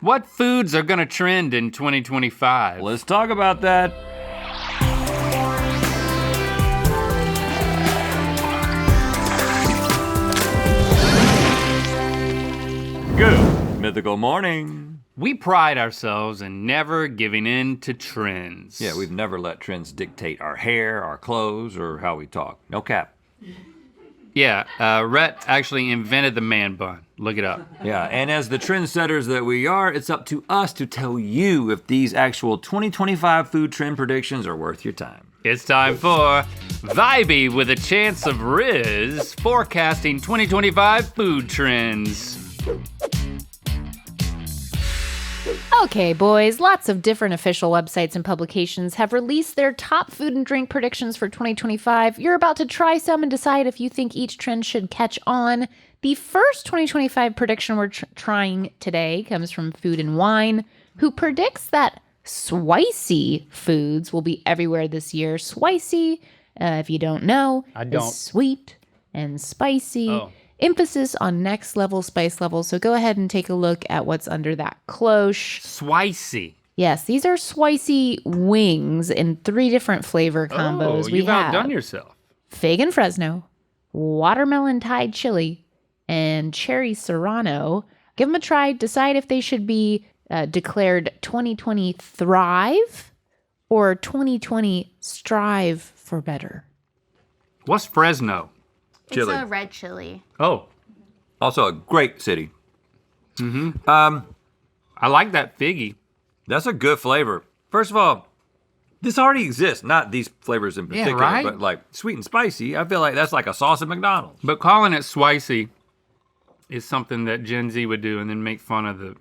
What foods are gonna trend in 2025? Let's talk about that. Good mythical morning. We pride ourselves in never giving in to trends. Yeah, we've never let trends dictate our hair, our clothes, or how we talk. No cap. Yeah, Rhett actually invented the man bun. Look it up. Yeah, and as the trendsetters that we are, it's up to us to tell you if these actual 2025 food trend predictions are worth your time. It's time for Vibey with a Chance of Riz, forecasting 2025 food trends. Okay, boys, lots of different official websites and publications have released their top food and drink predictions for 2025. You're about to try some and decide if you think each trend should catch on. The first 2025 prediction we're trying today comes from Food and Wine, who predicts that spicy foods will be everywhere this year. Spicy, if you don't know, is sweet and spicy. Oh. Emphasis on next level spice levels. So go ahead and take a look at what's under that cloche. Spicy. Yes, these are spicy wings in 3 different flavor combos. Oh, you've outdone yourself. Fig and Fresno, watermelon Thai chili, and cherry serrano. Give them a try. Decide if they should be declared 2020 Thrive or 2020 Strive for Better. What's Fresno? Chili. It's a red chili. Oh, Also a great city. I like that figgy. That's a good flavor. First of all, this already exists. Not these flavors in particular, right? but like sweet and spicy. I feel like that's like a sauce at McDonald's. But calling it spicy is something that Gen Z would do and then make fun of the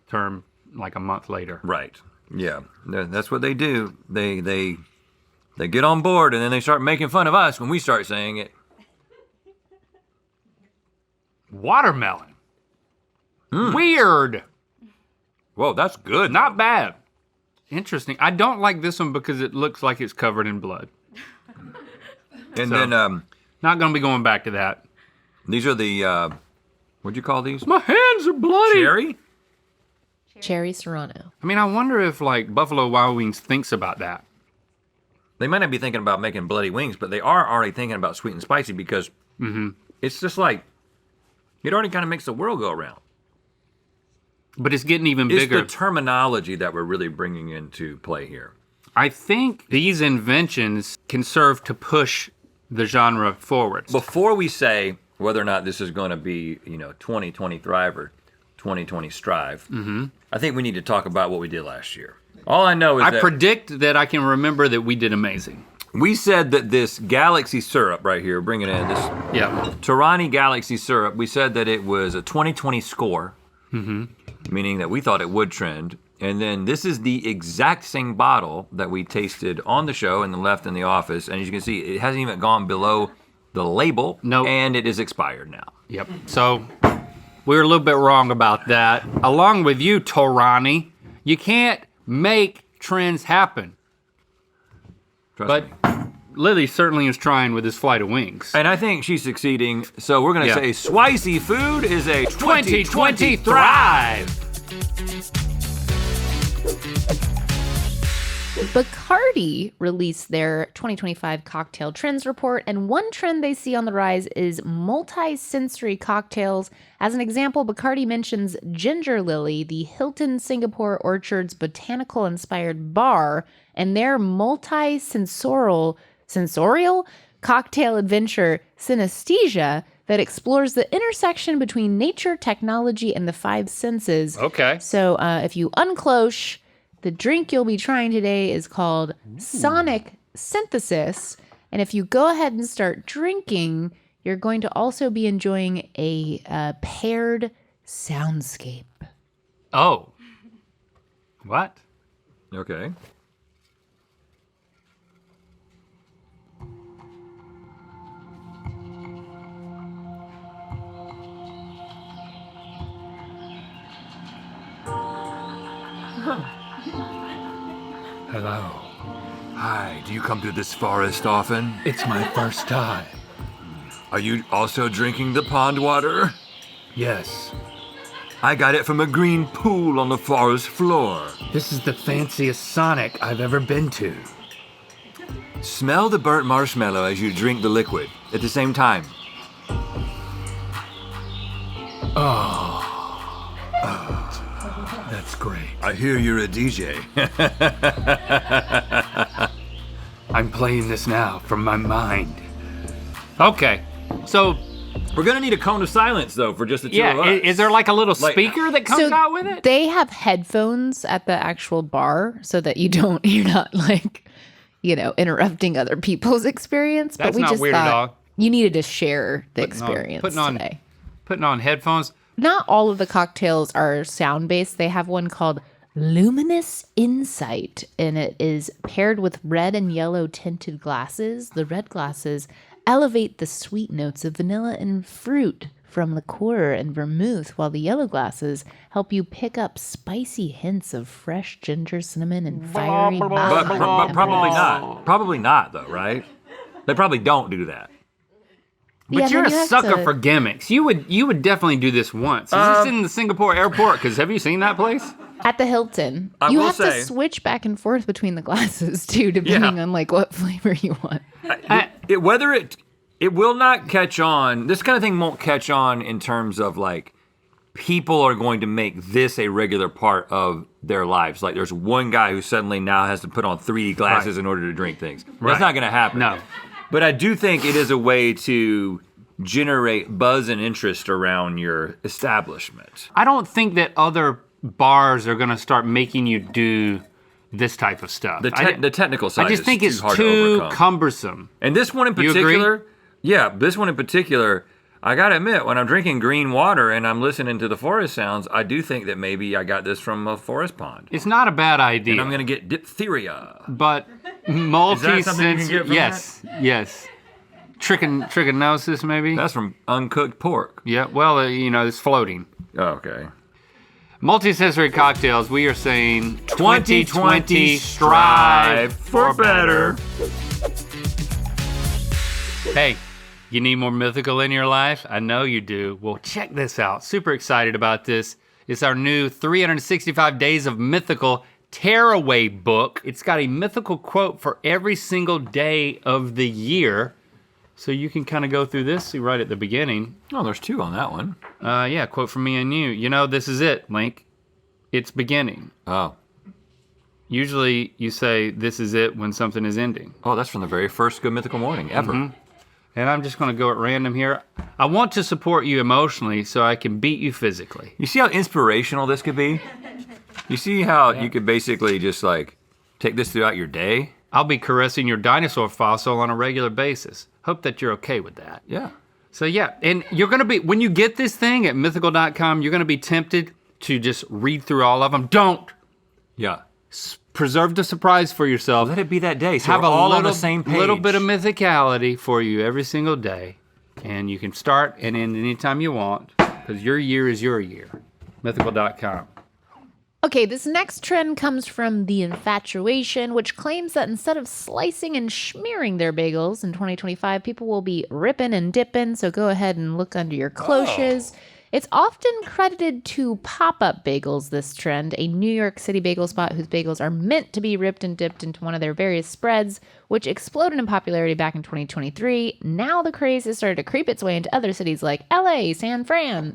term like a month later. Right. Yeah. That's what they do. They get on board and then they start making fun of us when we start saying it. Watermelon. Weird. Whoa, that's good. Not bad. Interesting. I don't like this one because it looks like it's covered in blood. And So- then Not gonna be going back to that. these are the what'd you call these? My hands are bloody. Cherry? Cherry serrano. I mean, I wonder if like Buffalo Wild Wings thinks about that. They might not be thinking about making bloody wings, but they are already thinking about sweet and spicy because it's just like it already kind of makes the world go around. But it's getting even It's bigger. the terminology that we're really bringing into play here. I think these inventions can serve to push the genre forward. Before we say whether or not this is going to be, 2020 Thrive or 2020 Strive, I think we need to talk about what we did last year. All I know is I that predict that I can remember that we did amazing. we said that this Galaxy syrup right here, bring it in, this Yeah. Torani Galaxy syrup, we said that it was a 2020 score, meaning that we thought it would trend. And then this is the exact same bottle that we tasted on the show and then left in the office. And as you can see, it hasn't even gone below the label. Nope. And it is expired now. Yep. So we were a little bit wrong about that. Along with you, Torani, you can't make trends happen. Trust But me. Lily certainly is trying with his flight of wings. And I think she's succeeding. So we're going to Yeah. say spicy food is a 2020 Thrive! Bacardi released their 2025 cocktail trends report, and one trend they see on the rise is multi-sensory cocktails. As an example, Bacardi mentions Ginger Lily, the Hilton Singapore Orchards botanical-inspired bar, and their multi-sensorial cocktail adventure, Synesthesia, that explores the intersection between nature, technology, and the 5 senses. Okay. So if you uncloche, the drink you'll be trying today is called Sonic Synthesis. And if you go ahead and start drinking, you're going to also be enjoying a paired soundscape. Oh. What? Okay. Hello. Hi, do you come to this forest often? It's my first time. Are you also drinking the pond water? Yes. I got it from a green pool on the forest floor. This is the fanciest Sonic I've ever been to. Smell the burnt marshmallow as you drink the liquid at the same time. That's great. I hear you're a DJ. I'm playing this now from my mind. Okay, so We're gonna need a cone of silence though for just the two of yeah, us. is there like a little speaker that comes out with it? They have headphones at the actual bar so that you're not like, interrupting other people's experience. That's but we not just weird at thought all. you needed to share the experience today. Putting on headphones. Not all of the cocktails are sound-based. They have one called Luminous Insight, and it is paired with red and yellow tinted glasses. The red glasses elevate the sweet notes of vanilla and fruit from liqueur and vermouth, while the yellow glasses help you pick up spicy hints of fresh ginger, cinnamon, and fiery But Baja probably peppers. not. Probably not though, right? They probably don't do that. But Yeah, you're then a you have sucker to- for gimmicks. You would definitely do this once. Is this in the Singapore airport? Because have you seen that place? At the Hilton, I you will have say- to switch back and forth between the glasses too, depending on like what flavor you want. It will not catch on. This kind of thing won't catch on in terms of like people are going to make this a regular part of their lives. Like there's one guy who suddenly now has to put on 3D glasses in order to drink things. Right. That's not going to happen. No. But I do think it is a way to generate buzz and interest around your establishment. I don't think that other bars are going to start making you do this type of stuff. The technical side I just is think it's hard to too overcome. cumbersome. And this one in You agree? particular, yeah, this one in particular, I gotta admit, when I'm drinking green water and I'm listening to the forest sounds, I do think that maybe I got this from a forest pond. It's not a bad idea. And I'm gonna get diphtheria. But something you can multi-sensory, get from yes. Trichinosis maybe? That's from uncooked pork. Yeah, well, it's floating. Oh, okay. Multi-sensory cocktails, we are saying 2020 strive for better. Hey, you need more Mythical in your life? I know you do. Well, check this out. Super excited about this. It's our new 365 Days of Mythical Tearaway book. It's got a mythical quote for every single day of the year. So you can kind of go through this, see right at the beginning. Oh, there's two on that one. Yeah, quote from me and you. This is it, Link. It's beginning. Oh. Usually you say this is it when something is ending. Oh, that's from the very first Good Mythical Morning ever. Mm-hmm. And I'm just gonna go at random here. I want to support you emotionally so I can beat you physically. You see how inspirational this could be? You see how you could basically just like take this throughout your day? I'll be caressing your dinosaur fossil on a regular basis. Hope that you're okay with that. Yeah. So yeah, and you're gonna be, when you get this thing at mythical.com, you're gonna be tempted to just read through all of them. Don't. Yeah. Preserve the surprise for yourself. Let it be that day. So Have we're a all little, on the same page. little bit of mythicality for you every single day. And you can start and end anytime you want, because your year is your year. Mythical.com. Okay, this next trend comes from The Infatuation, which claims that instead of slicing and smearing their bagels in 2025, people will be ripping and dipping, so go ahead and look under your cloches. It's often credited to pop-up bagels, this trend, a New York City bagel spot whose bagels are meant to be ripped and dipped into one of their various spreads, which exploded in popularity back in 2023. Now the craze has started to creep its way into other cities like LA, San Fran,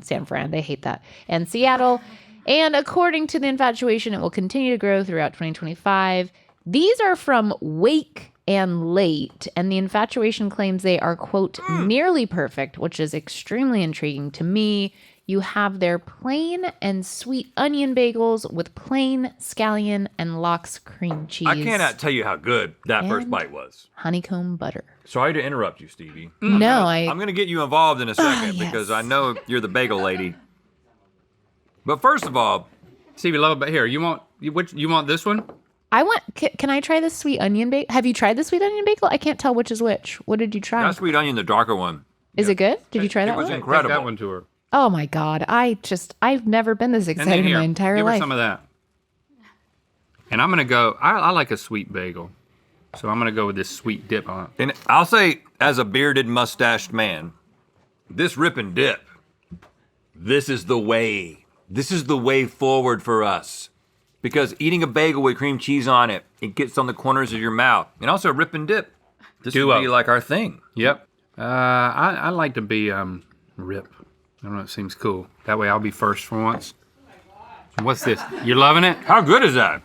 they hate that, and Seattle. And according to The Infatuation, it will continue to grow throughout 2025. These are from Wake and Late, and The Infatuation claims they are, quote, nearly perfect, which is extremely intriguing to me. You have their plain and sweet onion bagels with plain scallion and lox cream cheese. I cannot tell you how good that first And bite was. honeycomb butter. Sorry to interrupt you, Stevie. No, I'm going to get you involved in a second yes. because I know you're the bagel lady. But first of all, Stevie, love it. Here, you want this one? I want. Can I try the sweet onion bagel? Have you tried the sweet onion bagel? I can't tell which is which. What did you try? that sweet onion, the darker one. Is it good? Did you try that was one? incredible. Take that one to her. Oh my God. I've never been this And then excited in here, my entire give her life. some of that. And I'm gonna go, I like a sweet bagel. So I'm gonna go with this sweet dip on it. And I'll say, as a bearded, mustached man, this rip and dip, this is the way. This is the way forward for us. Because eating a bagel with cream cheese on it, it gets on the corners of your mouth. And also rip and dip. This would be like our thing. Yep. I like to be rip. I don't know, it seems cool. That way I'll be first for once. What's this? You're loving it? How good is that?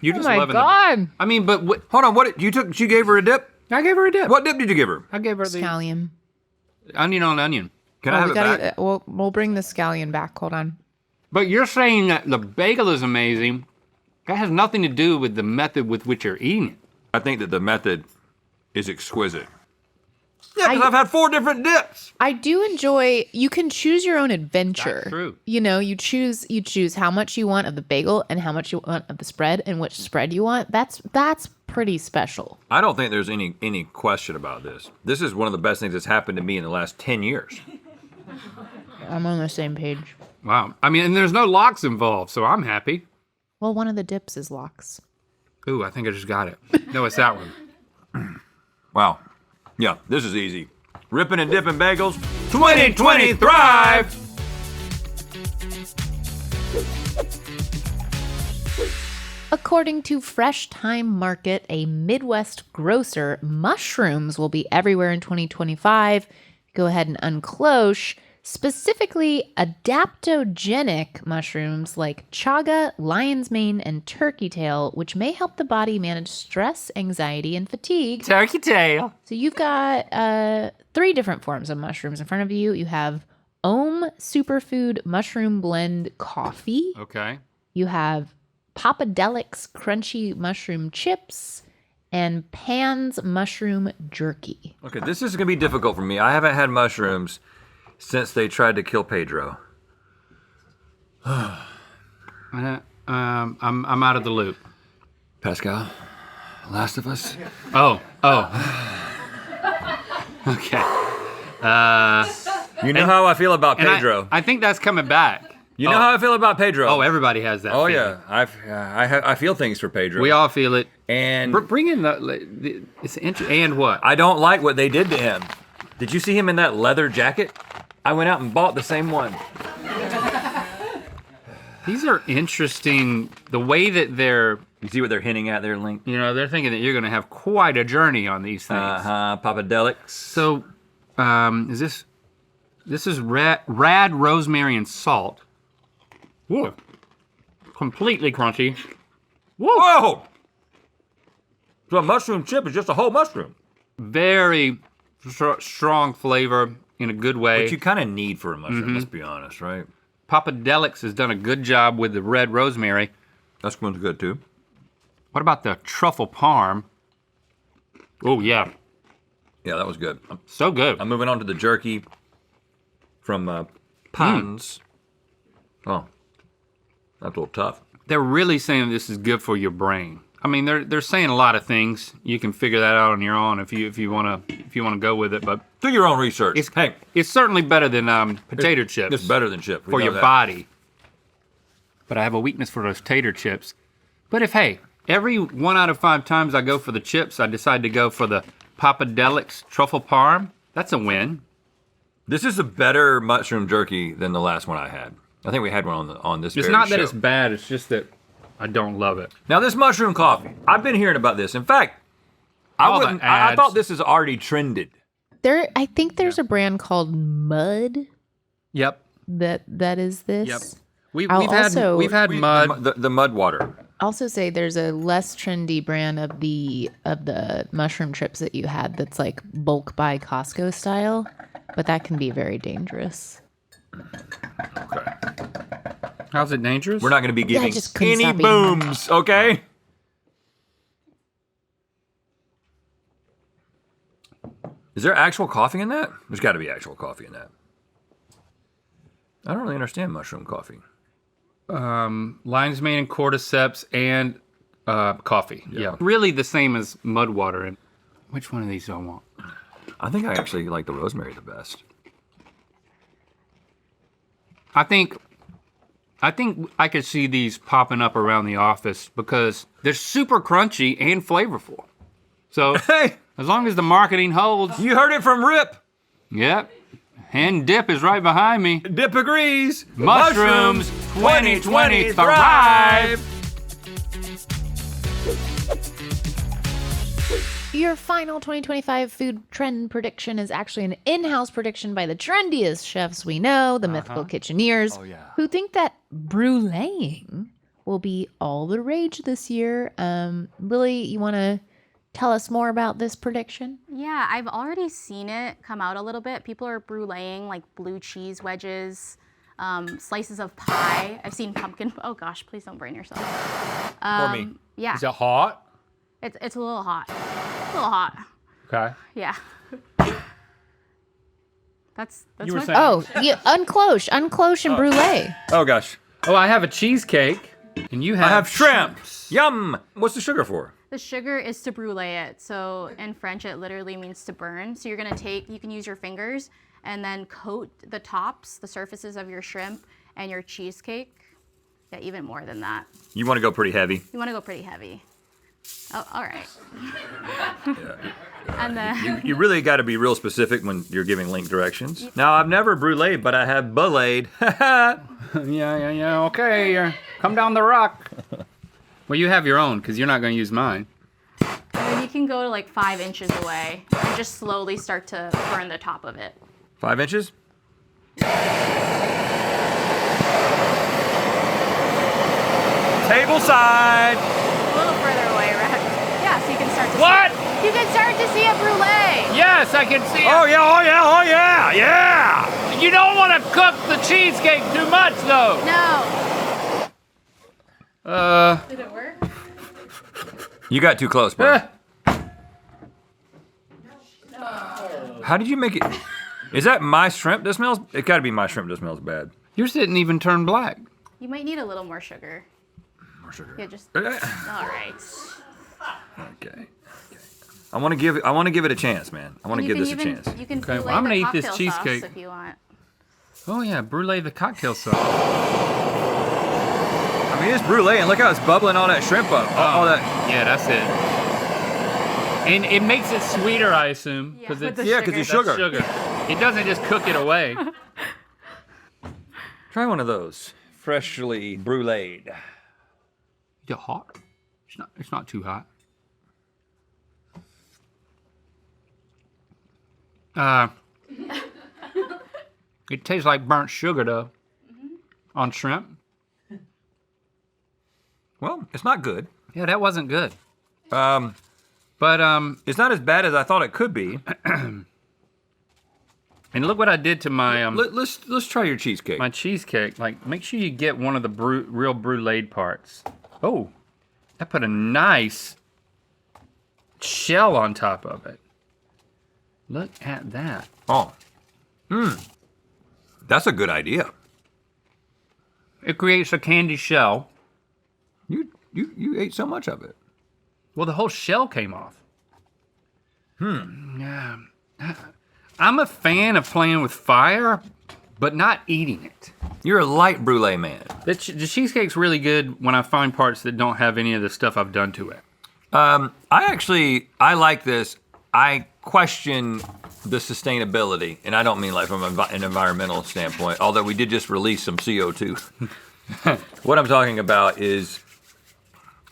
You're just Oh my loving God. it. I mean, but Hold on, what you gave her a dip? I gave her a dip. What dip did you give her? I gave her the Scallion. onion on onion. Can I have it back? We'll bring the scallion back. Hold on. But you're saying that the bagel is amazing. That has nothing to do with the method with which you're eating it. I think that the method is exquisite. Yeah, because I've had 4 different dips. I do enjoy. You can choose your own adventure. That's true. You know, you choose how much you want of the bagel and how much you want of the spread and which spread you want. That's pretty special. I don't think there's any question about this. This is one of the best things that's happened to me in the last 10 years. I'm on the same page. Wow. I mean, and there's no locks involved, so I'm happy. Well, one of the dips is lox. Ooh, I think I just got it. No, it's that one. Wow. Yeah, this is easy. Ripping and dipping bagels. 2020 Thrive! According to Fresh Time Market, a Midwest grocer, mushrooms will be everywhere in 2025. Go ahead and uncloche. Specifically, adaptogenic mushrooms like chaga, lion's mane, and turkey tail, which may help the body manage stress, anxiety, and fatigue. Turkey tail. So you've got 3 different forms of mushrooms in front of you. You have Om Superfood Mushroom Blend Coffee. Okay. You have Papadelic's Crunchy Mushroom Chips and Pan's Mushroom Jerky. Okay, this is gonna be difficult for me. I haven't had mushrooms since they tried to kill Pedro. I'm out of the loop. Pascal, Last of Us? Oh. Okay. You know how I feel about And Pedro. I think that's coming back. You know how I feel about Pedro. Oh, everybody has that. Oh feeling. yeah, I feel things for Pedro. We all feel it. And Bring in it's interesting. And what? I don't like what they did to him. Did you see him in that leather jacket? I went out and bought the same one. These are interesting. The way that they're, You see what they're hinting at there, Link? they're thinking that you're going to have quite a journey on these things. Papadelics. So, is this? This is rad rosemary and salt. Whoa. Completely crunchy. Whoa! So a mushroom chip is just a whole mushroom. Very strong flavor in a good way. Which you kind of need for a mushroom, let's be honest, right? Papadelics has done a good job with the red rosemary. That one's good too. What about the truffle parm? Oh, yeah. Yeah, that was good. So good. I'm moving on to the jerky from Pans. Oh, that's a little tough. They're really saying this is good for your brain. I mean, they're saying a lot of things. You can figure that out on your own if you wanna go with it. But Do your own research. it's certainly better than potato chips. It's better than chip. for your body. But I have a weakness for those tater chips. But if every 1 out of 5 times I go for the chips, I decide to go for the Papadelics truffle parm. That's a win. This is a better mushroom jerky than the last one I had. I think we had one on this. It's very not that show. it's bad. It's just that I don't love it. Now this mushroom coffee, I've been hearing about this. In fact, All the I ads. thought this is already trended. I think there's a brand called Mud Yep. that is this. Yep. We've also- had mud. The mud water. Also say there's a less trendy brand of the mushroom chips that you had that's like bulk buy Costco style, but that can be very dangerous. Okay. How's it dangerous? We're not going to be giving just couldn't any stop eating them. booms, okay? Is there actual coffee in that? There's got to be actual coffee in that. I don't really understand mushroom coffee. Lion's mane and cordyceps and coffee. Yeah. Really the same as mud water. And which one of these do I want? I think I actually like the rosemary the best. I think I could see these popping up around the office because they're super crunchy and flavorful. So Hey, as long as the marketing holds, you heard it from Rip. yep. And dip is right behind me. Dip agrees. Mushrooms 2020 thrive. Your final 2025 food trend prediction is actually an in-house prediction by the trendiest chefs we know, the Mythical Kitcheneers, who think that bruleeing will be all the rage this year. Lily, you want to tell us more about this prediction? Yeah, I've already seen it come out a little bit. People are bruleeing like blue cheese wedges, slices of pie. I've seen pumpkin. Oh gosh, please don't burn yourself. For me. Yeah, Is it hot? it's a little hot. A little hot. Okay. Yeah. That's You were my- saying- Oh, yeah, uncloche and brulee. Oh gosh. Oh, I have a cheesecake, and you have... I have shrimp. Yum. What's the sugar for? The sugar is to brulee it. So in French, it literally means to burn. So you're gonna you can use your fingers and then coat the tops, the surfaces of your shrimp and your cheesecake. Yeah, even more than that. You want to go pretty heavy. You wanna go pretty heavy. Oh, all right. And then You really got to be real specific when you're giving link directions. Now, I've never bruleed, but I have bulayed. Yeah, okay. Come down the rock. Well, you have your own, because you're not going to use mine. and then you can go to like 5 inches away and just slowly start to burn the top of it. 5 inches? Table side. A little further away, right? Yeah, so you can start to What? You can start to see a brulee. Yes, I can see Oh it. yeah. You don't want to cook the cheesecake too much, though. No. Did it work? You got too close, bro. Eh. How did you make it? Is that my shrimp that smells? It got to be my shrimp that smells bad. Yours didn't even turn black. You might need a little more sugar. More sugar. Yeah, just Okay. all right. I want to give it a chance, man. I want to You give can this a even chance. you can Okay, well, brulee I'm gonna the eat this cocktail sauce cheesecake. if you want. Oh, yeah, brulee the cocktail sauce. I mean, it's brulee, and look how it's bubbling all that shrimp up. All that. Yeah, that's it. And it makes it sweeter, I assume. Yeah, Because with it's the it's sugar. sugar. It doesn't just cook it away. Try one of those, freshly bruleed. Is it hot? It's not too hot. It tastes like burnt sugar, though, on shrimp. Well, it's not good. Yeah, that wasn't good. Um, But, it's not as bad as I thought it could be. and look what I did to my, Let's try your cheesecake. my cheesecake. Like, make sure you get one of the real bruleed parts. Oh, I put a nice shell on top of it. Look at that. Oh, that's a good idea. It creates a candy shell. You ate so much of it. Well, the whole shell came off. Yeah. I'm a fan of playing with fire, but not eating it. You're a light brulee man. The cheesecake's really good when I find parts that don't have any of the stuff I've done to it. I like this. I question the sustainability, and I don't mean like from an environmental standpoint, although we did just release some CO2. What I'm talking about is,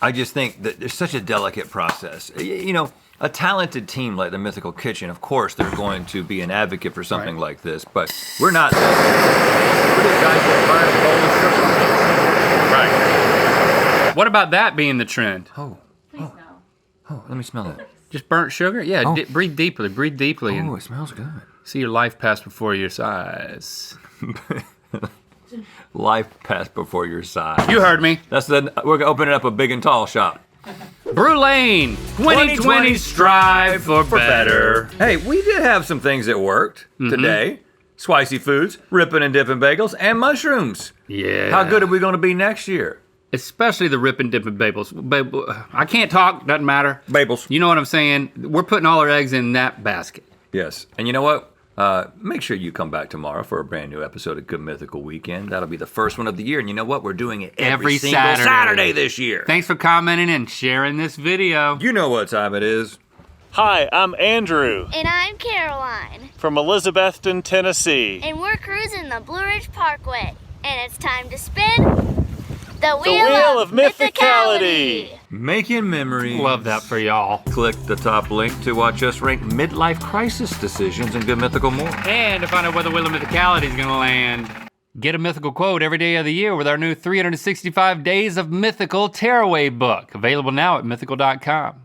I just think that there's such a delicate process. You know, a talented team like the Mythical Kitchen, of course, they're going to be an advocate for something Right. like this, but we're not. We're the guys that fire a bowl of sugar. Right. What about that being the trend? Oh, let me smell it. Just burnt sugar? Yeah, Oh. breathe deeply, Oh, and it smells good. see your life pass before your eyes. Life passed before your side. You heard me. We're opening up a big and tall shop. Brulee 2020 strive for better. Hey, we did have some things that worked today. Spicy foods, ripping and dipping bagels, and mushrooms. Yeah. How good are we going to be next year? Especially the rip and dipping bagels. I can't talk, doesn't matter. Bagels. You know what I'm saying? We're putting all our eggs in that basket. Yes. And you know what? Make sure you come back tomorrow for a brand new episode of Good Mythical Weekend. That'll be the first one of the year. And you know what? We're doing it every single Saturday this year. Thanks for commenting and sharing this video. You know what time it is. Hi, I'm Andrew And I'm Caroline. from Elizabethton, Tennessee. And we're cruising the Blue Ridge Parkway. And it's time to spin the The Wheel of Mythicality. Making memories. Love that for y'all. Click the top link to watch us rank midlife crisis decisions and good mythical more. And to find out where the Wheel of Mythicality is gonna land, get a mythical quote every day of the year with our new 365 Days of Mythical Tearaway book, available now at mythical.com.